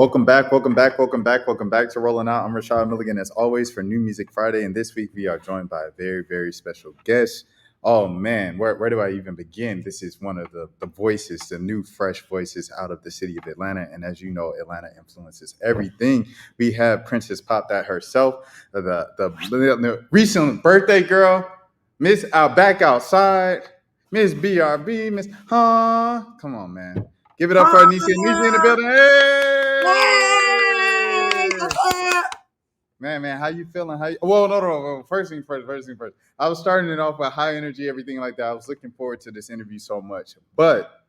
Welcome back, welcome back, welcome back, welcome back to Rolling Out. I'm Rashad Milligan, as always, for New Music Friday. And this week we are joined by a very, very special guest. Oh man, where do I even begin? This is one of the voices, the new fresh voices out of the city of Atlanta. And as you know, Atlanta influences everything. We have Princess Pop That herself, the recent birthday girl, Miss Out Back Outside, Miss BRB, Miss Huh. Come on, man. Give it up for Anycia. Anycia in the building. Hey, what's Hey! up? Man, how you feeling? Well, no. First thing first. I was starting it off with high energy, everything like that. I was looking forward to this interview so much. But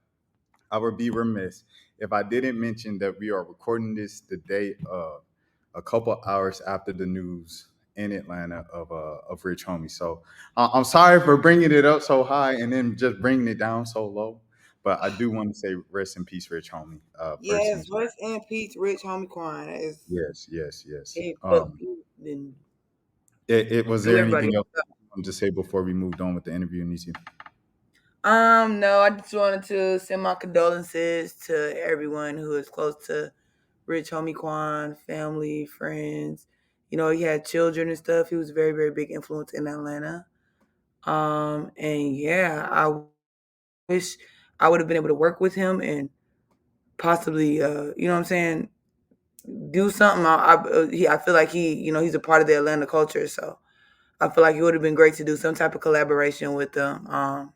I would be remiss if I didn't mention that we are recording this the day of a couple hours after the news in Atlanta of Rich Homie. So I'm sorry for bringing it up so high and then just bringing it down so low. But I do want to say rest in peace, Rich Homie. First Yes, things first. rest in peace, rich homie Quan. That is Yes. he fuck you and Was do there everybody. anything else you wanted to say before we moved on with the interview, Nisi? No, I just wanted to send my condolences to everyone who is close to rich homie Quan, family, friends. You know, he had children and stuff. He was a very, very big influence in Atlanta. And yeah, I wish I would have been able to work with him and possibly, you know what I'm saying, do something. I feel like he's a part of the Atlanta culture, so I feel like it would have been great to do some type of collaboration with them.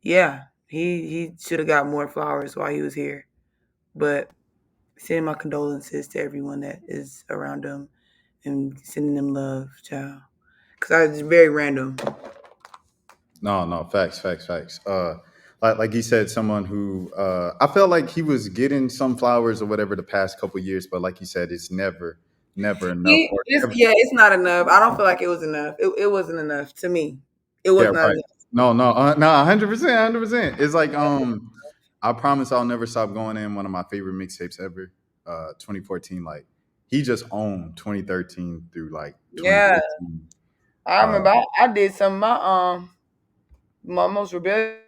Yeah, he should have got more flowers while he was here, but sending my condolences to everyone that is around him and sending them love, child. Because I was very random. No, facts. Like he said, someone who I felt like he was getting some flowers or whatever the past couple years, but like you said, it's never enough. Or never, It's not enough. I don't feel like it was enough. It wasn't enough to me. It was yeah, not right. enough. No, 100%. It's like I promise I'll never stop going in. One of my favorite mixtapes ever, 2014. Like he just owned 2013 through like Yeah, 2015. I remember I did some of my most rebellious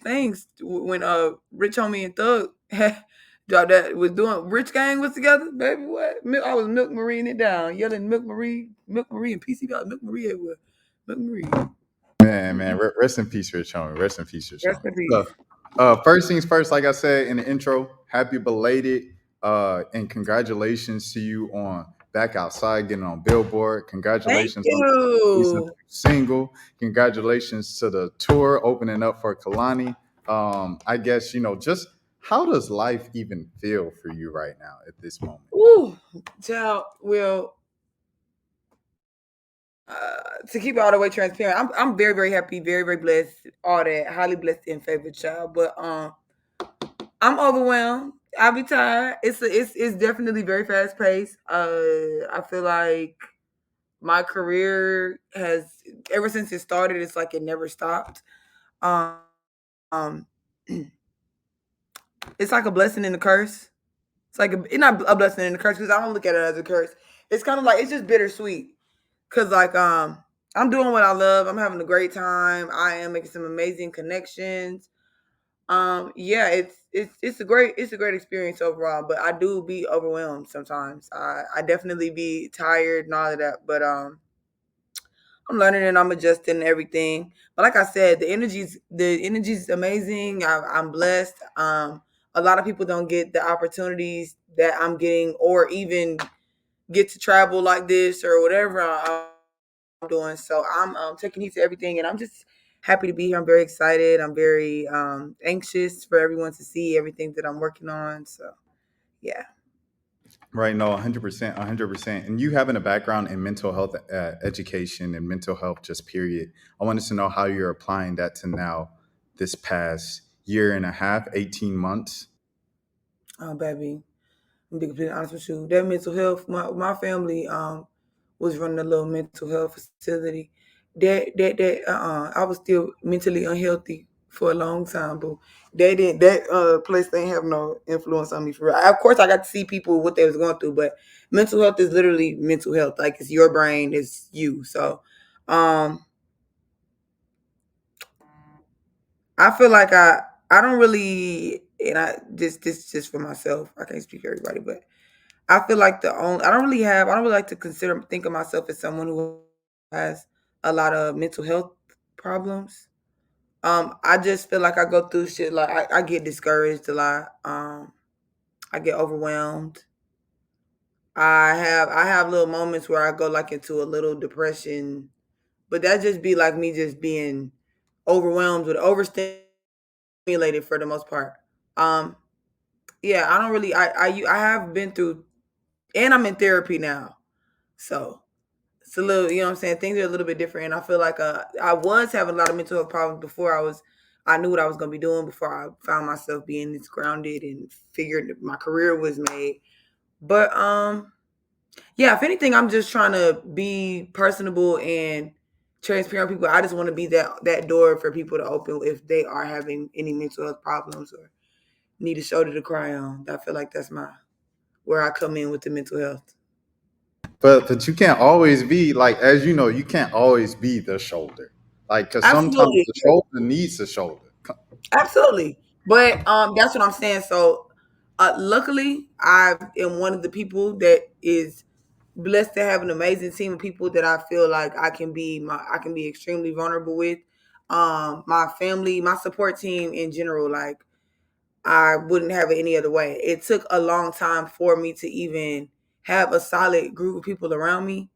things when Rich Homie and Thug dropped that was doing Rich Gang was together, baby. What? I was Milk Marieing it down, yelling Milk Marie, and PC got Milk Marie everywhere. Milk Marie. Man, rest in peace, Rich Homie. Rest in peace, Rich Rest Homie. in So, peace. first things first, like I said in the intro, happy belated and congratulations to you on Back Outside getting on Billboard. Thank Congratulations on the release of the you. single. Congratulations to the tour opening up for Kalani. I guess just how does life even feel for you right now at this moment? Ooh, child. Well, to keep it all the way transparent, I'm very very happy, very very blessed, all that, highly blessed and favored child. But I'm overwhelmed. I'll be tired. It's definitely very fast paced. I feel like my career has ever since it started. It's like it never stopped. Um, um it's like a blessing and a curse. It's not a blessing and a curse because I don't look at it as a curse. It's kind of like it's just bittersweet because I'm doing what I love. I'm having a great time. I am making some amazing connections. Yeah, it's a great experience overall, but I do be overwhelmed sometimes. I definitely be tired and all of that, but I'm learning and I'm adjusting and everything. But like I said, the energy's amazing. I'm blessed. A lot of people don't get the opportunities that I'm getting, or even get to travel like this or whatever I'm doing. So I'm taking heed to everything, and I'm just happy to be here. I'm very excited. I'm very anxious for everyone to see everything that I'm working on. So yeah. Right, no, 100%, 100%. And you having a background in mental health education and mental health, just period. I wanted to know how you're applying that to now, this past year and a half, 18 months. Oh, baby. I'm be completely honest with you. That mental health, my family was running a little mental health facility. That I was still mentally unhealthy for a long time, but they didn't that place didn't have no influence on me for real. Of course I got to see people what they was going through, but mental health is literally mental health. Like it's your brain, it's you. So um I feel like I don't really and I this just for myself. I can't speak for everybody, but I feel like I don't really like to think of myself as someone who has a lot of mental health problems. I just feel like I go through shit like I get discouraged a lot. I get overwhelmed. I have little moments where I go like into a little depression, but that just be like me just being overwhelmed with overstimulated for the most part. Um, yeah, I don't really. I have been through, and I'm in therapy now, so it's a little. You know what I'm saying? Things are a little bit different, and I feel like I was having a lot of mental health problems before I knew what I was gonna be doing before I found myself being this grounded and figured that my career was made. But yeah, if anything, I'm just trying to be personable and transparent with people. I just want to be that door for people to open if they are having any mental health problems or need a shoulder to cry on. I feel like that's my where I come in with the mental health. But you can't always be like, as you know, you can't always be the shoulder. Like, because sometimes Absolutely. the shoulder needs a shoulder. Absolutely. But that's what I'm saying. So luckily I am one of the people that is blessed to have an amazing team of people that I feel like I can be extremely vulnerable with. My family, my support team in general, like I wouldn't have it any other way. It took a long time for me to even have a solid group of people around me.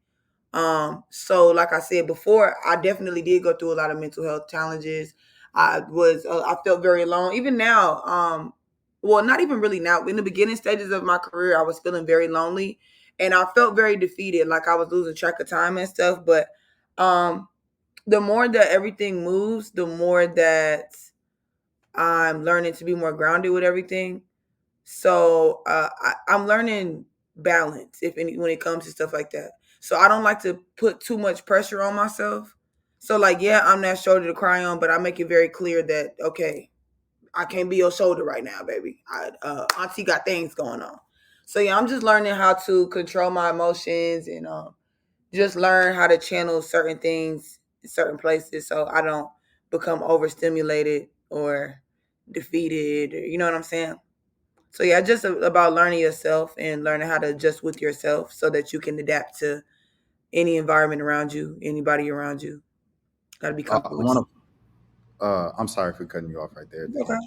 So like I said before, I definitely did go through a lot of mental health challenges. I felt very alone. Even now, well, not even really now. In the beginning stages of my career, I was feeling very lonely, and I felt very defeated, like I was losing track of time and stuff. But um, the more that everything moves, the more that I'm learning to be more grounded with everything. So I'm learning balance, if any, when it comes to stuff like that. So I don't like to put too much pressure on myself. So like, yeah, I'm that shoulder to cry on, but I make it very clear that okay, I can't be your shoulder right now, baby. Auntie got things going on. So yeah, I'm just learning how to control my emotions and just learn how to channel certain things in certain places, so I don't become overstimulated or defeated. Or, you know what I'm saying? So yeah, just about learning yourself and learning how to adjust with yourself so that you can adapt to any environment around you, anybody around you. Got to be I comfortable with want to. I'm sorry for cutting you off right there. you. Okay.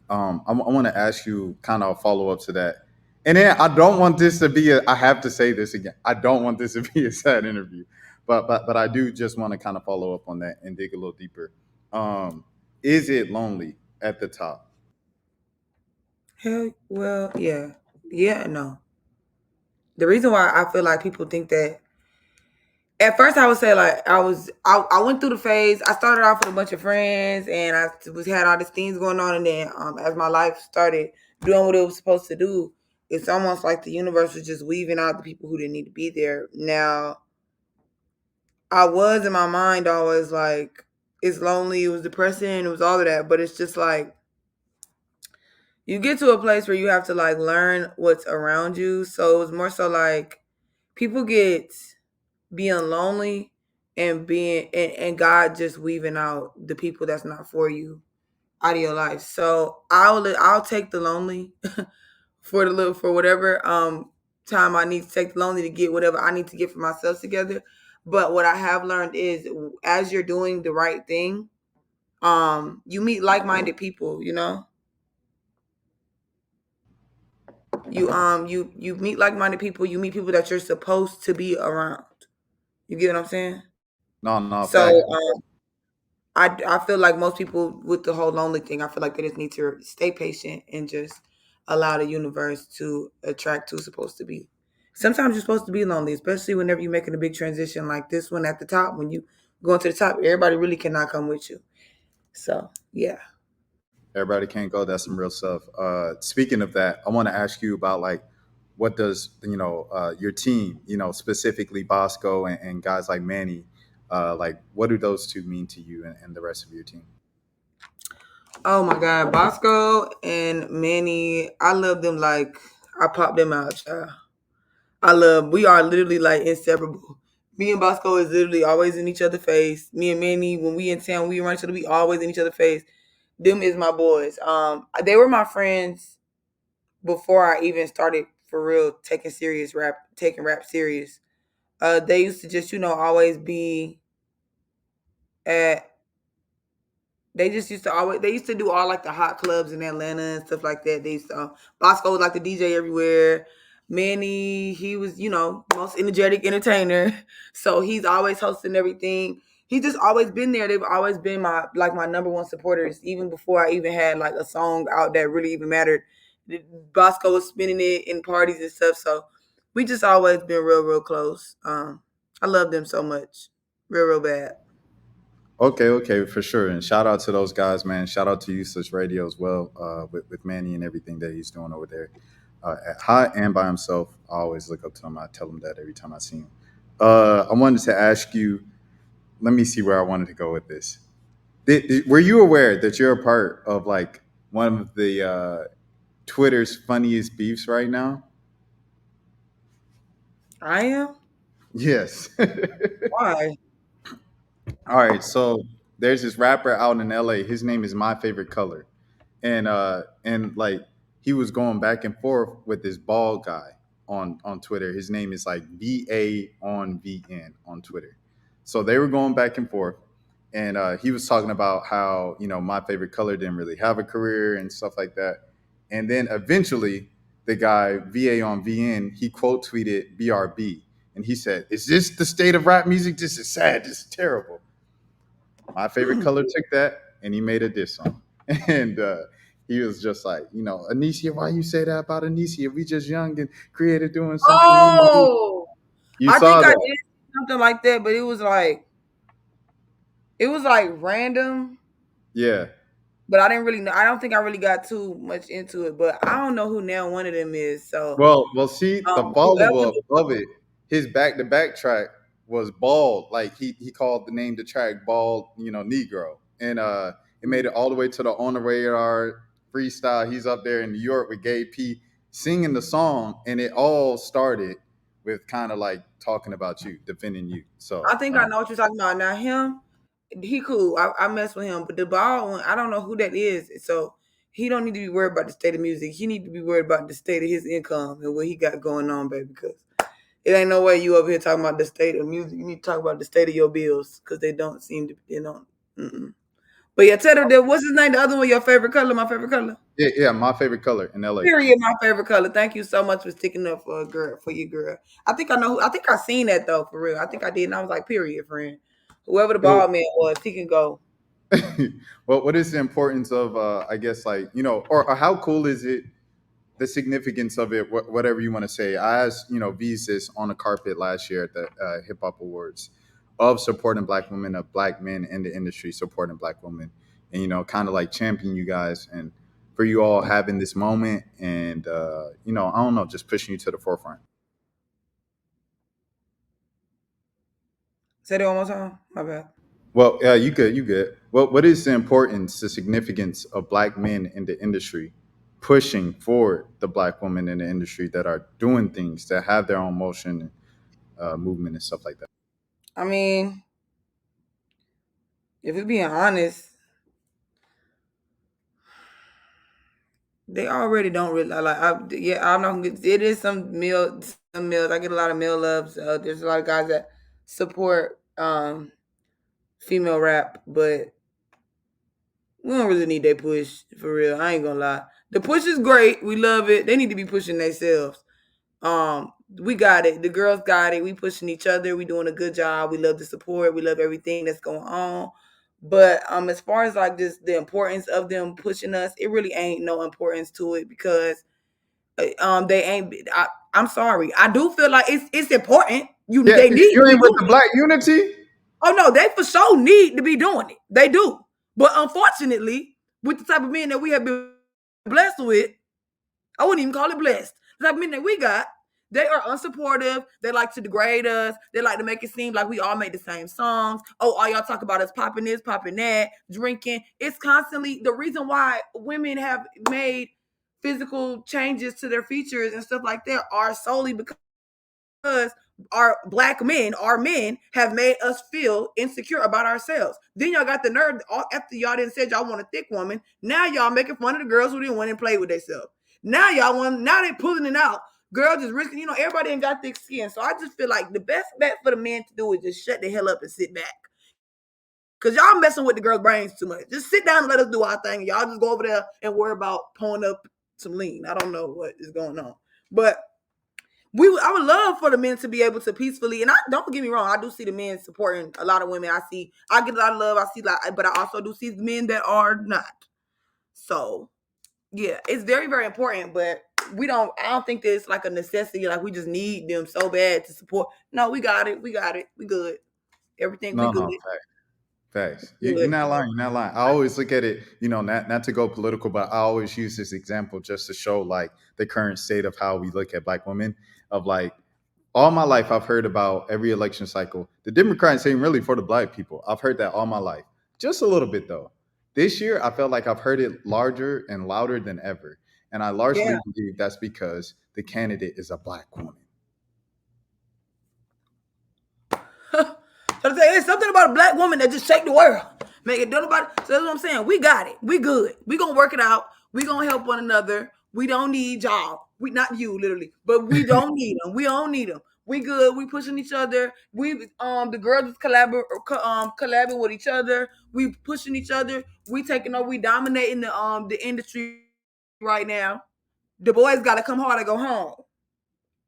I want to ask you kind of a follow up to that. And then I don't want this to be I have to say this again. I don't want this to be a sad interview, but I do just want to kind of follow up on that and dig a little deeper. Is it lonely at the top? Hell, well, yeah, yeah, no. The reason why I feel like people think that at first I would say like I went through the phase. I started off with a bunch of friends and I was had all these things going on, and then as my life started doing what it was supposed to do, it's almost like the universe was just weaving out the people who didn't need to be there. Now I was in my mind always like it's lonely, it was depressing, it was all of that, but it's just like you get to a place where you have to like learn what's around you. So it was more so like people get being lonely and and God just weaving out the people that's not for you out of your life. So I'll take the lonely for the little for whatever time I need to take the lonely to get whatever I need to get for myself together. But what I have learned is as you're doing the right thing, you meet like-minded people, you know? You meet like-minded people, you meet people that you're supposed to be around. You get what I'm saying? No, no, So fact. I feel like most people with the whole lonely thing, I feel like they just need to stay patient and just allow the universe to attract who's supposed to be. Sometimes you're supposed to be lonely, especially whenever you're making a big transition like this one at the top. When you going to the top, everybody really cannot come with you. So yeah. Everybody can't go. That's some real stuff. Speaking of that, I want to ask you about like what does your team, specifically Bosco and guys like Manny, like what do those two mean to you and the rest of your team? Oh my God, Bosco and Manny, I love them like I pop them out, child. We are literally like inseparable. Me and Bosco is literally always in each other's face. Me and Manny, when we in town, we run each other, we always in each other's face. Them is my boys. They were my friends before I even started for real taking rap serious. They used to just, always be at they just used to always they used to do all like the hot clubs in Atlanta and stuff like that. They used to Bosco was like the DJ everywhere. Manny, he was, most energetic entertainer. So he's always hosting everything. He's just always been there. They've always been my number one supporters, even before I even had like a song out that really even mattered. Bosco was spinning it in parties and stuff. So we just always been real, real close. I love them so much. Real, real bad. Okay, okay, for sure. And shout out to those guys, man. Shout out to Useless Radio as well, with Manny and everything that he's doing over there at Hot and by himself. I always look up to him. I tell him that every time I see him. I wanted to ask you. Let me see where I wanted to go with this. Were you aware that you're a part of like one of the Twitter's funniest beefs right now? I am. Yes. Why? All right, so there's this rapper out in LA. His name is My Favorite Color. And like he was going back and forth with this bald guy on Twitter. His name is like VA on VN on Twitter. So they were going back and forth, and he was talking about how My Favorite Color didn't really have a career and stuff like that. And then eventually, the guy VA on VN he quote tweeted BRB, and he said, "Is this the state of rap music? This is sad. This is terrible." My Favorite Color took that and he made a diss song. And he was just like, Anycia, why you say that about Anycia? We just young and creative doing something we didn't do. Oh, You I saw think I that. did something like that, but it was like random, Yeah. but I didn't really know. I don't think I really got too much into it, but I don't know who now one of them is. So, Well, see, the whoever follow up the of it, his back to back track was Bald. Like he called the name the track Bald, Negro. And it made it all the way to the On the Radar freestyle. He's up there in New York with Gay P singing the song, and it all started with kind of like talking about you, defending you. I So think I know what you're talking about. Now him, he cool. I mess with him, but the ball one, I don't know who that is. So he don't need to be worried about the state of music. He need to be worried about the state of his income and what he got going on, baby. Because it ain't no way you over here talking about the state of music. You need to talk about the state of your bills because they don't seem to, Mm-mm. But yeah, Tedder, what's his name? The other one, your favorite color, my favorite color. yeah, My Favorite Color in LA. Period, my favorite color. Thank you so much for sticking up for a girl, for your girl. I think I know. I think I seen that though, for real. I think I did, and I was like, period, friend. Whoever the Well, ball man was, he can go. well, what is the importance of I guess like or how cool is it, the significance of it, whatever you want to say. I asked, V's this on the carpet last year at the Hip Hop Awards of supporting Black women, of Black men in the industry supporting Black women, and kind of like champion you guys, and for you all having this moment, and I don't know, just pushing you to the forefront. Say that one more time. My bad. Well, yeah, you good. What is the importance, the significance of Black men in the industry pushing for the Black women in the industry that are doing things, that have their own motion, movement, and stuff like that? I mean, if we're being honest, they already don't really like. Yeah, I'm not. Gonna get, it is some meals. I get a lot of meal loves. There's a lot of guys that support female rap, but we don't really need that push for real. I ain't gonna lie. The push is great. We love it. They need to be pushing themselves. We got it. The girls got it. We pushing each other. We doing a good job. We love the support. We love everything that's going on. But as far as like just the importance of them pushing us, it really ain't no importance to it because they ain't. I'm sorry. I do feel like it's important. Yeah, They need you to be ain't with the doing it. Black unity. Oh no, they for sure need to be doing it. They do. But unfortunately, with the type of men that we have been blessed with, I wouldn't even call it blessed. The type of men that we got, they are unsupportive. They like to degrade us. They like to make it seem like we all make the same songs. Oh, all y'all talk about is popping this, popping that, drinking. It's constantly the reason why women have made physical changes to their features and stuff like that are solely because our black men, our men, have made us feel insecure about ourselves. Then y'all got the nerve after y'all didn't said y'all want a thick woman. Now y'all making fun of the girls who didn't want to play with themselves. Now y'all want. Now they pulling it out. Girls just risking. Everybody ain't got thick skin. So I just feel like the best bet for the men to do is just shut the hell up and sit back. Cause y'all messing with the girls' brains too much. Just sit down and let us do our thing. Y'all just go over there and worry about pulling up some lean. I don't know what is going on, but I would love for the men to be able to peacefully, and I don't get me wrong, I do see the men supporting a lot of women. I get a lot of love. I see but I also do see the men that are not. So yeah, it's very, very important, but I don't think that it's like a necessity, like we just need them so bad to support. No, we got it. We got it. We good. Everything we No, good. no, facts. You're Good. not lying. You're not lying. I always look at it, not to go political, but I always use this example just to show like the current state of how we look at black women. Of like all my life, I've heard about every election cycle. The Democrats ain't really for the black people. I've heard that all my life. Just a little bit though. This year, I felt like I've heard it larger and louder than ever. And I Yeah. largely believe that's because the candidate is a black woman. So it's something about a black woman that just shake the world. Make it do nobody. So that's what I'm saying. We got it. We good. We gonna work it out. We gonna help one another. We don't need y'all. We not you literally, but we don't need them. We don't need them. We good. We pushing each other. The girls is collabing with each other. We pushing each other. We taking over. We dominating the industry right now. The boys got to come hard and go home.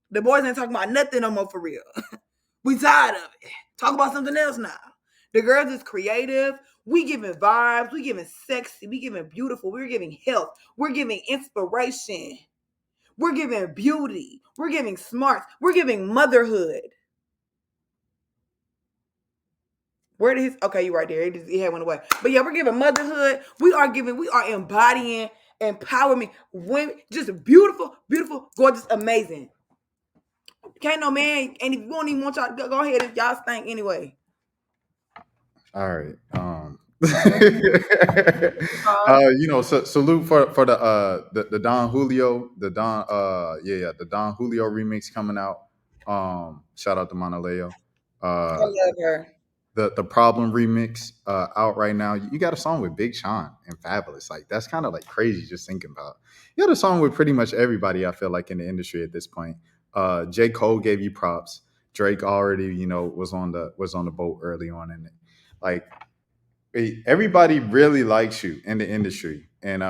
The boys ain't talking about nothing no more for real. We tired of it. Talk about something else now. The girls is creative. We giving vibes. We giving sexy. We giving beautiful. We're giving health. We're giving inspiration. We're giving beauty. We're giving smarts. We're giving motherhood. Where did his? Okay, you right there. He had went away. But yeah, we're giving motherhood. We are embodying empowerment. Women, just beautiful, beautiful, gorgeous, amazing. Can't no man, and if you won't even want y'all to go ahead if y'all stink anyway. All right. Uh, Salute for the Don Julio, the Don Julio remix coming out. Shout out to Monaleo. I love her. The Problem remix out right now. You got a song with Big Sean and Fabulous. Like that's kind of like crazy just thinking about. You got a song with pretty much everybody. I feel like in the industry at this point. J. Cole gave you props. Drake already was on the boat early on in it. Like everybody really likes you in the industry, and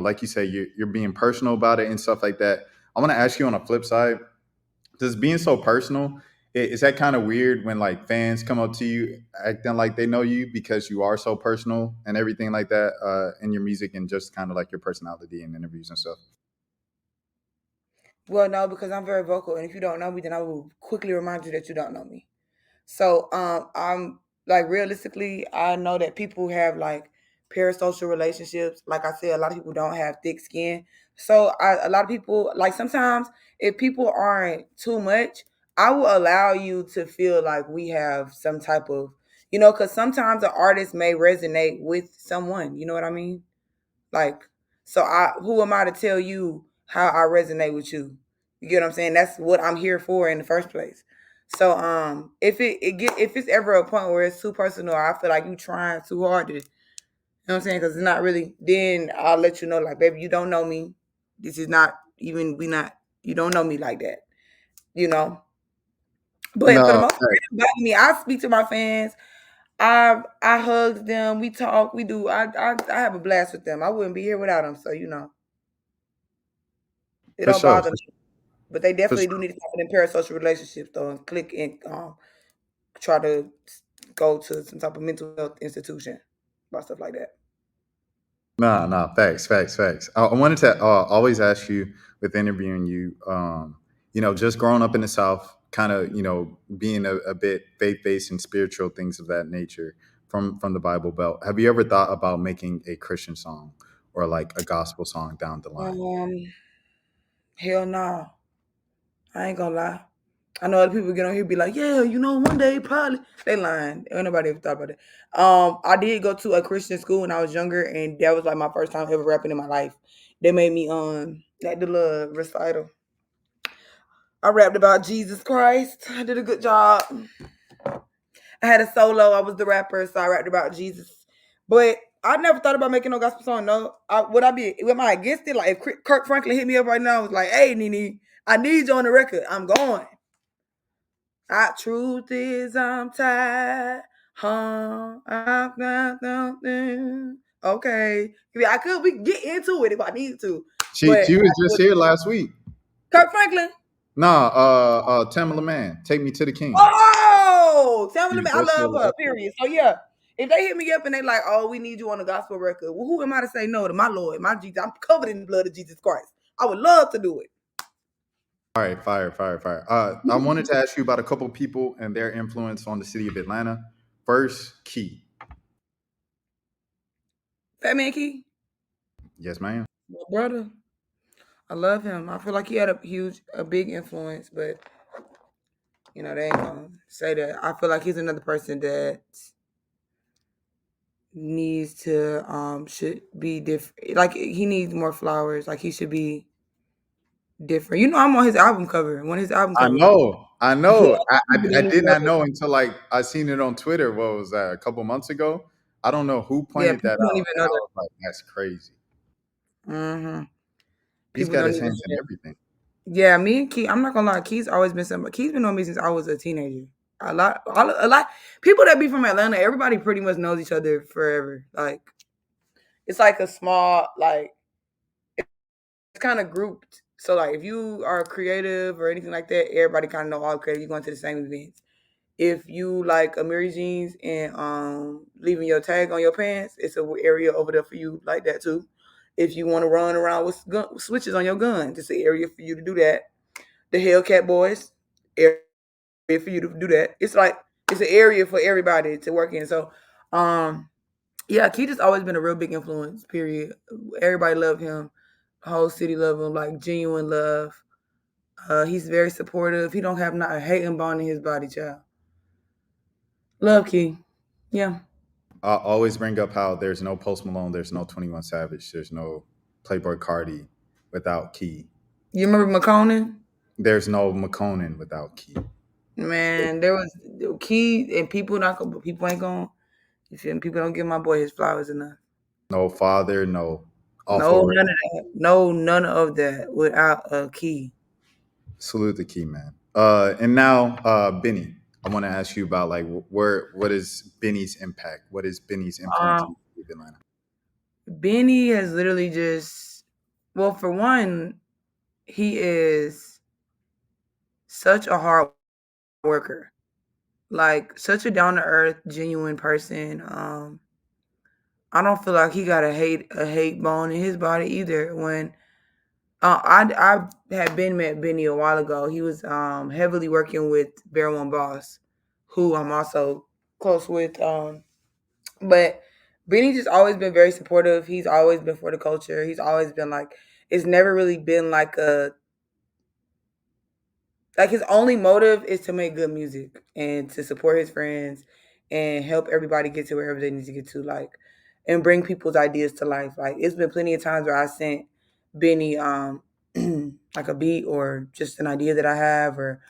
like you say, you're being personal about it and stuff like that. I want to ask you on a flip side, just being so personal, is that kind of weird when like fans come up to you acting like they know you because you are so personal and everything like that in your music and just kind of like your personality in interviews and stuff? Well, no, because I'm very vocal, and if you don't know me, then I will quickly remind you that you don't know me. So, I'm like realistically, I know that people have like parasocial relationships. Like I said, a lot of people don't have thick skin. So, a lot of people like sometimes if people aren't too much, I will allow you to feel like we have some type of, because sometimes an artist may resonate with someone. You know what I mean? Like, so who am I to tell you how I resonate with you? You get what I'm saying? That's what I'm here for in the first place. So if it's ever a point where it's too personal, I feel like you trying too hard to, you know what I'm saying? Because it's not really. Then I'll let you know, like, baby, you don't know me. This is not even we not. You don't know me like that. You know. But for the No, most part, it don't bother me. I speak to my fans. I hug them. We talk. We do. I have a blast with them. I wouldn't be here without them. So it for don't sure, bother me. But they for definitely do sure. need to stop in parasocial relationships though, and click and try to go to some type of mental health institution about stuff like that. No, no, facts, facts, facts. I wanted to always ask you with interviewing you, just growing up in the South, kind of, being a bit faith based and spiritual things of that nature from the Bible Belt. Have you ever thought about making a Christian song or like a gospel song down the line? Um, hell no. I ain't gonna lie. I know other people get on here be like, yeah, one day probably they lying. Ain't nobody ever thought about it. I did go to a Christian school when I was younger, and that was like my first time ever rapping in my life. They made me like the little recital. I rapped about Jesus Christ. I did a good job. I had a solo. I was the rapper, so I rapped about Jesus. But I never thought about making no gospel song. No, am I against it? Like if Kirk Franklin hit me up right now, I was like, "Hey, Nene, I need you on the record. I'm going." Truth is, I'm tired. Huh? Okay. Yeah, I could. We can get into it if I need to. But She was just here last week. Kirk Franklin. Nah, Tamala Man, Take Me to the King. Oh, tell She me, was I just here love her. last week. Period. So yeah, if they hit me up and they like, "Oh, we need you on the gospel record," well, who am I to say no to my Lord, my Jesus? I'm covered in the blood of Jesus Christ. I would love to do it. All right, fire, fire, fire. I wanted to ask you about a couple people and their influence on the city of Atlanta. First, Key. Fat Man Key, Yes, ma'am. my brother. I love him. I feel like he had a big influence, but they ain't gonna say that. I feel like he's another person that needs to should be different. Like he needs more flowers. Like he should be different. I'm on his album cover. When his album I cover. know, I Yeah, know. people I don't did know. not know until like I seen it on Twitter. What was that? A couple months ago. I don't know who Yeah, pointed people that don't out, even and know I that. was like, "That's crazy." Mm-hmm. He's People got don't his even hands know in that. everything. Yeah, me and Key. I'm not gonna lie. Key's always been somebody. Key's been on me since I was a teenager. A lot. People that be from Atlanta, everybody pretty much knows each other forever. Like it's like a small like it's kind of grouped. So like if you are creative or anything like that, everybody kind of know all creative. You're going to the same events. If you like Amiri jeans and leaving your tag on your pants, it's a area over there for you like that too. If you want to run around with switches on your gun, it's an area for you to do that. The Hellcat Boys, area for you to do that. It's an area for everybody to work in. So, yeah, Keith has always been a real big influence. Period. Everybody love him. The whole city love him. Like genuine love. He's very supportive. He don't have not a hating bone in his body, child. Love Key. Yeah. I always bring up how there's no Post Malone, there's no 21 Savage, there's no Playboy Cardi without Key. You remember McConan? There's no McConan without Key. Man, there was Key and people ain't gonna you feel me? People don't give my boy his flowers enough. No Father, no No, Awful. none of that. No, none of that without a Key. Salute the Key, man. And now, Benny. I want to ask you about like what is Benny's impact? What is Benny's influence Um, on the city of Atlanta? Benny has literally just well, for one, he is such a hard worker. Like such a down to earth, genuine person. I don't feel like he got a hate bone in his body either. When I had been met Benny a while ago. He was heavily working with Bear One Boss, who I'm also close with. But Benny just always been very supportive. He's always been for the culture. He's always been like it's never really been like his only motive is to make good music and to support his friends and help everybody get to wherever they need to get to, like and bring people's ideas to life. Like it's been plenty of times where I sent Benny like a beat or just an idea that I have or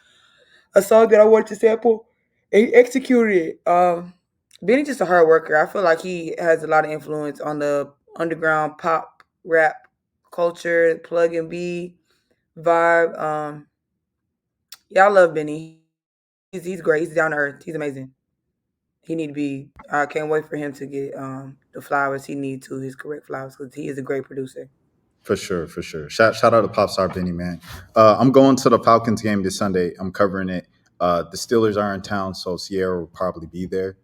a song that I want to sample and he executed it. Benny's just a hard worker. I feel like he has a lot of influence on the underground pop rap culture, plug and B vibe. Yeah, I love Benny. He's great. He's down to earth. He's amazing. He need to be. I can't wait for him to get the flowers he needs to his correct flowers because he is a great producer. For sure, for sure. Shout out to Pop Star Benny, man. I'm going to the Falcons game this Sunday. I'm covering it. The Steelers are in town, so Ciara will probably be there.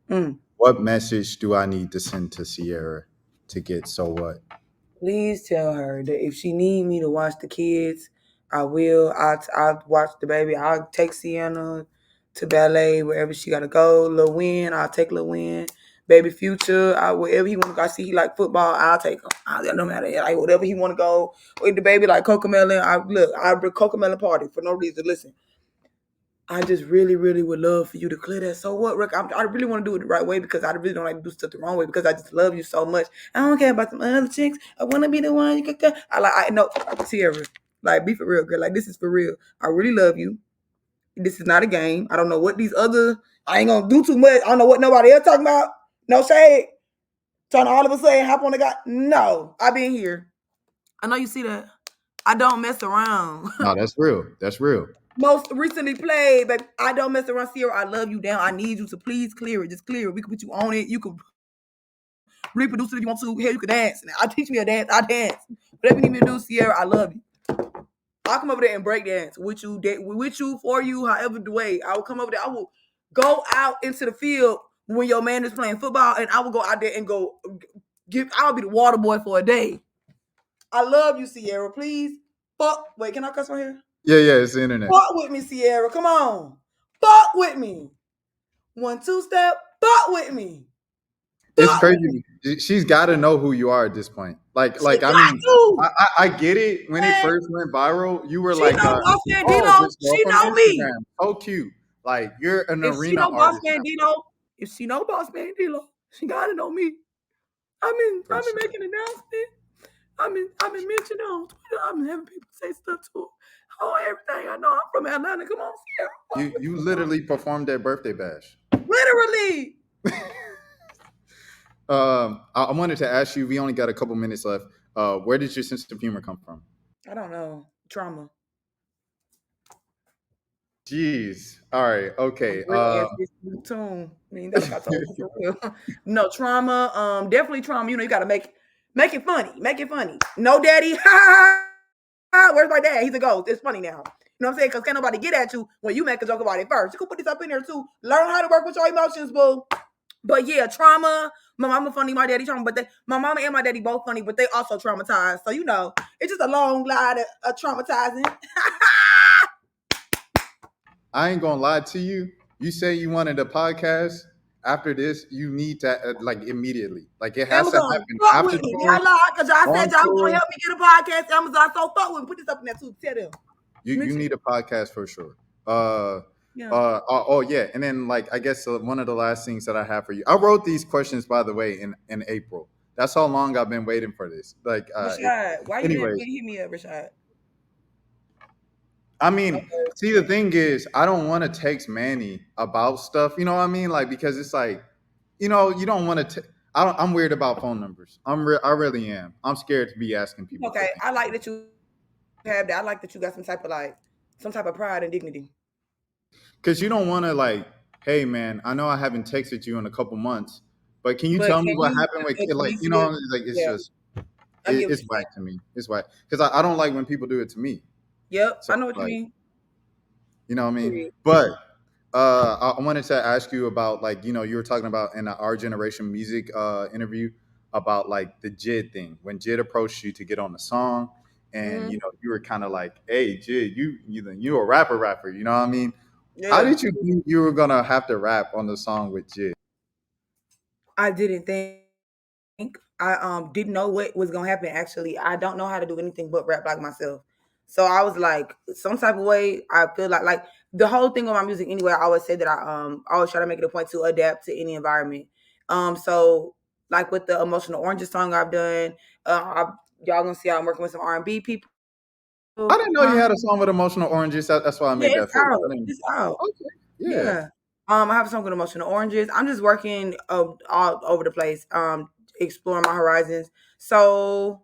Mm. What message do I need to send to Ciara to get so what? Please tell her that if she need me to watch the kids, I will. I'll watch the baby. I'll take Sienna to ballet wherever she gotta go. Lil Win, I'll take Lil Win. Baby Future, wherever he want to go. I see he like football, I'll take him. No matter like whatever he want to go. With the baby like Cocomelon, I bring Cocomelon party for no reason. Listen, I just really, really would love for you to clear that. So what, Rick? I really want to do it the right way because I really don't like to do stuff the wrong way because I just love you so much. I don't care about some other chicks. I want to be the one you can. I know, Sierra. Like, be for real, girl. Like, this is for real. I really love you. This is not a game. I don't know what these other. I ain't gonna do too much. I don't know what nobody else talking about. No shade. Trying to all of a sudden hop on the guy. No, I been here. I know you see that. I don't mess around. No, that's real. That's real. Most recently played, but I don't mess around. Ciara, I love you down. I need you to please clear it. Just clear it. We can put you on it. You can reproduce it if you want to. Hell, you can dance. I teach me a dance. I dance. Whatever you need me to do, Ciara, I love you. I'll come over there and break dance with you, for you, however the way. I will come over there. I will go out into the field when your man is playing football, and I will go out there and I'll be the water boy for a day. I love you, Ciara. Please. Wait, can I cuss right here? Yeah, it's the internet. Fuck with me, Ciara. Come on. Fuck with me. 1, 2 step. Fuck with me. It's crazy. She's got to know who you are at this point. I get it. When it first went viral, you were she like, know Boss Man Dino. this girl She from know me. Instagram. So cute. Like, you're an If she arena know Boss artist. Man Dino, if she know Boss Man Dino, she gotta know me. I've been making announcements. I've been mentioning on Twitter. I've been having people say stuff to everything. I know I'm from Atlanta. Come on, Ciara. You literally performed their birthday bash. Literally. I wanted to ask you. We only got a couple minutes left. Where did your sense of humor come from? I don't know. Trauma. Jeez. All right. Okay. Tune. I mean, that's what I told you for real. No trauma. Definitely trauma. You know, you gotta make it funny. Make it funny. No daddy. Ha. Where's my dad? He's a ghost. It's funny now. You know what I'm saying? Because can't nobody get at you when you make a joke about it first. You can put this up in there too. Learn how to work with your emotions, boo. But yeah, trauma. My mama funny, my daddy trauma, but my mama and my daddy both funny, but they also traumatized. So you know, it's just a long line of traumatizing. I ain't gonna lie to you. You say you wanted a podcast. After this, you need to immediately. Like, it has to Amazon, happen fuck after with me. tour. I lied because y'all On said y'all tour. gonna help me get a podcast. Amazon, so fuck with me. Put this up in there too. Tell them. You need a podcast for sure. Yeah. Oh yeah, and then I guess one of the last things that I have for you. I wrote these questions, by the way, in April. That's how long I've been waiting for this. Rashad, why you didn't hit me up, Rashad? I mean, see, the thing is, I don't want to text Manny about stuff. You know what I mean? Because it's you don't want to. I'm weird about phone numbers. I really am. I'm scared to be asking people. Okay, I like that you have that. I like that you got some type of pride and dignity. Because you don't want to hey man, I know I haven't texted you in a couple months, but can you tell me what happened with kid? It's whack to me. It's whack because I don't like when people do it to me. Yep, so, I know what you mean. You know what I mean? But I wanted to ask you about you were talking about in Our Generation Music interview about the JID thing when JID approached you to get on the song, and you were kind of like, "Hey, JID, you a rapper, you know what I mean?" Yeah. How did you think you were gonna have to rap on the song with JID? I didn't think. I didn't know what was gonna happen. Actually, I don't know how to do anything but rap like myself. So I was like, some type of way. I feel like the whole thing with my music. Anyway, I always say that I always try to make it a point to adapt to any environment. So with the Emotional Oranges song I've done, y'all gonna see I'm working with some R&B people. I didn't know you had a song with Emotional Oranges. That's why I made that face. It's out. Okay. Yeah. I have a song with Emotional Oranges. I'm just working all over the place, exploring my horizons. So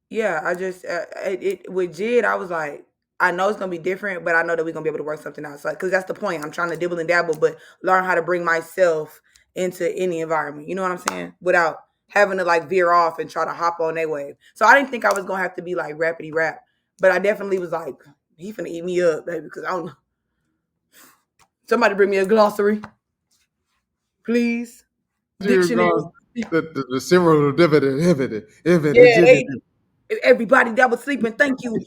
yeah, I just with JID, I was like, I know it's gonna be different, but I know that we're gonna be able to work something out. So, because that's the point. I'm trying to dibble and dabble, but learn how to bring myself into any environment. You know what I'm saying? Without having to veer off and try to hop on their wave. So I didn't think I was gonna have to be rapidy rap, but I definitely was like, he finna eat me up, baby, because I don't know. Somebody bring me a glossary, please. Dictionary. The serial dividend. Everybody that was sleeping, thank you.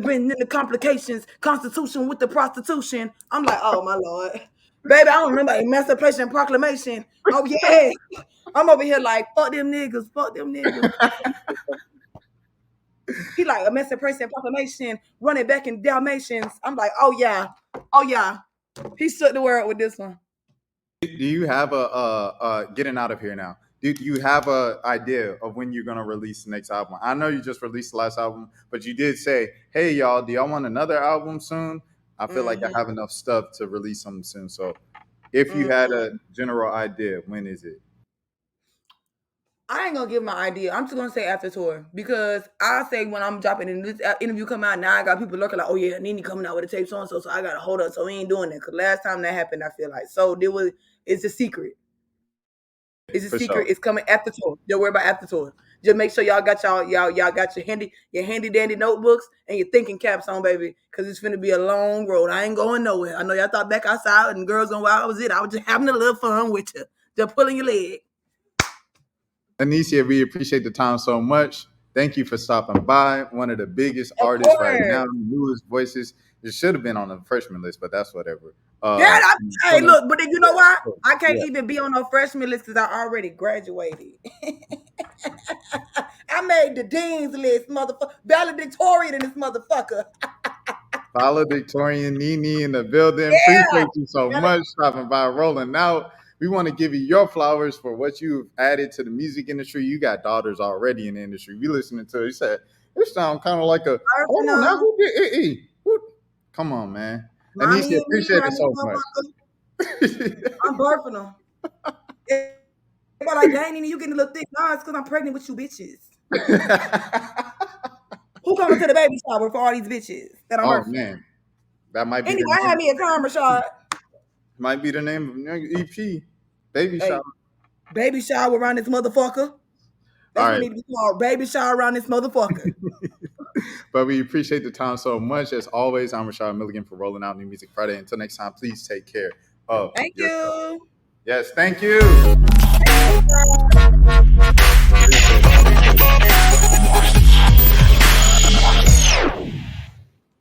Been in the complications, Constitution with the prostitution. I'm like, oh my Lord. Baby, I don't remember Emancipation Proclamation. Oh yeah. I'm over here like, fuck them niggas. He like Emancipation Proclamation, running back in Dalmatians. I'm like, oh yeah. He shook the world with this one. Do you have a getting out of here now? do you have a idea of when you're gonna release the next album? I know you just released the last album, but you did say, "Hey, y'all, do y'all want another album soon?" I feel like I Mm-hmm. have enough stuff to release something soon. So, if you had a Mm-hmm. general idea, when is it? I ain't gonna give my idea. I'm just gonna say after tour because I say when I'm dropping and this interview come out now, I got people looking like, oh yeah, Nene coming out with a tape so and so, so I gotta hold up. So we ain't doing that because last time that happened, I feel like so there was. It's a secret. It's a For sure. secret. It's coming after tour. Don't worry about after tour. Just make sure y'all got y'all got your handy dandy notebooks and your thinking caps on, baby, because it's gonna be a long road. I ain't going nowhere. I know y'all thought back outside and girls on wild was it. I was just having a little fun with you, just pulling your leg. Anycia, we appreciate the time so much. Thank you for stopping by. One of the biggest Of artists right course. now, newest voices. It should have been on the freshman list, but that's whatever. Yeah, hey, Pulling, look, but then you know why? I can't yeah. even be on no freshman list because I already graduated. I made the dean's list, motherfucker. Valedictorian in this motherfucker. Valedictorian Nene in the building. Yeah. Appreciate you so much stopping by, rolling out. We want to give you your flowers for what you've added to the music industry. You got daughters already in the industry. We listening to it. You said, this sound kind of like a, hold on now, Personal. who did it? Come on, man. Mommy Anisha, and me appreciate it around this so motherfucker. much. I'm birthing them. They're like, dang, Nene, you getting a little thick. Nah, it's because I'm pregnant with you bitches. Who coming to the baby shower for all these bitches that I'm Oh birthing? man, that might be Anyway, the I name. had me a time, Rashad. Might be the name of your EP, Baby Shower. Hey, baby shower around this motherfucker. All That's what right, need to be called. Baby shower around this motherfucker. but we appreciate the time so much. As always, I'm Rashad Milligan for Rolling Out New Music Friday. Until next time, please take care of Thank yourself. you. Yes, thank you. Thank you.